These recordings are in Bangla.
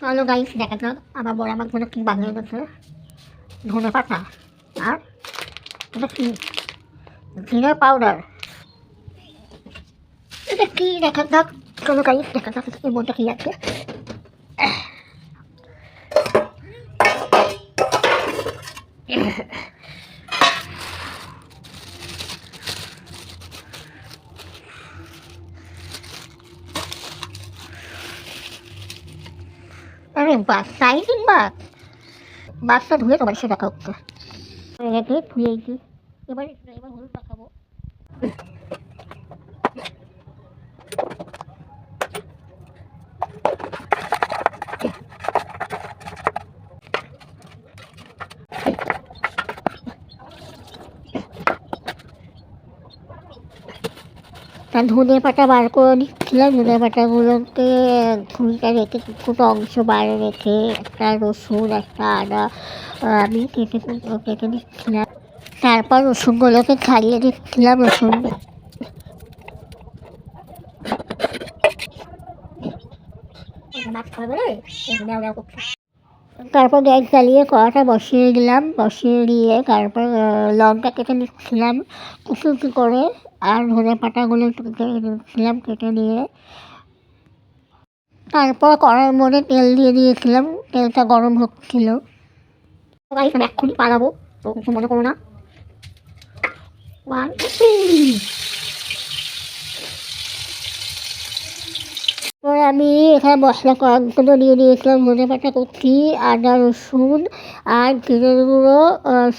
চলো গাইস দেখা যাক আমার বড় আমার জন্য কি বানিয়ে গেছে। ধনে পাতা আর এটা কি জিরে পাউডার। এটা কি দেখা যাক। চলো গাইস দেখা যাক এর মধ্যে কি আছে। আরে বাস সাইজিং বাস বাসটা ধুয়ে তোমার সে দেখা হচ্ছে। রেখে ধুয়েছি এবার এবার হলুদ মাখাবো। ধনে পাতা বার করে নিচ্ছিলাম। ধনে পাতাগুলোকে ঝুড়িটা রেখে কিছুটা অংশ বাইরে রেখে একটা রসুন একটা আদা আমি কেটে দিচ্ছিলাম। তারপর রসুনগুলোকে ছাড়িয়ে দিচ্ছিলাম। রসুন তারপর গ্যাস জ্বালিয়ে কড়াটা বসিয়ে দিলাম। বসিয়ে দিয়ে তারপর লঙ্কা কেটে নিচ্ছিলাম কুচি কুচি করে। আর ধনে পাতাগুলো একটু কেটে নিচ্ছিলাম কেটে নিয়ে তারপর কড়াইয়ের মধ্যে তেল দিয়ে দিয়েছিলাম। তেলটা গরম হচ্ছিল। এক্ষুনি পালাবো তো কিছু মনে করো না। পরে আমি এখানে মশলা কয়েকগুলো দিয়ে দিয়েছিলাম। ধনে পাতা কুচি আদা রসুন আর জিরের গুঁড়ো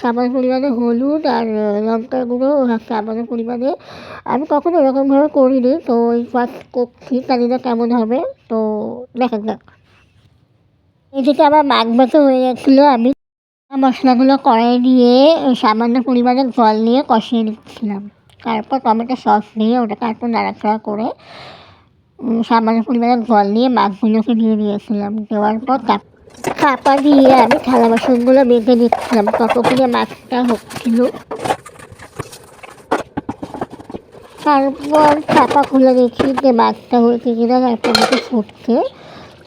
সামান্য পরিমাণে হলুদ আর লঙ্কার গুঁড়ো সামান্য পরিমাণে। আমি কখনো এরকমভাবে করিনি তো এই ফার্স্ট করছি, জানি না কেমন হবে। তো দেখা যাক। এদিকে আমার মাছ হয়ে গেছিলো। আমি মশলাগুলো কড়াইয়ে দিয়ে সামান্য পরিমাণে জল দিয়ে কষিয়ে নিচ্ছিলাম। তারপর টমেটো সস দিয়ে ওটাকে একটু নাড়াচাড়া করে সামান্য পরিমাণে জল দিয়ে মাছগুলোকে দিয়ে দিয়েছিলাম। দেওয়ার পর চাপা দিয়ে আমি থালা বাসনগুলো বেঁধে দিচ্ছিলাম। ততক্ষণে মাছটা হচ্ছিল। তারপর চাপা খুলে দেখি যে মাছটা হয়েছে কিনা। তারপর দেখে ফুটছে।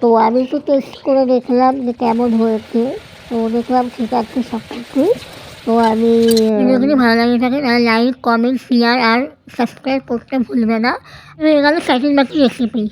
তো আমি একটু টেস্ট করে দেখলাম যে কেমন হয়েছে। তো দেখলাম ঠিক আছে সব কিছুই। তো আমি যদি ভালো লাগে থাকে তাহলে লাইক কমেন্ট শেয়ার আর সাবস্ক্রাইব করতে ভুলবে না। হয়ে গেল চাইনিজ মাছের রেসিপি।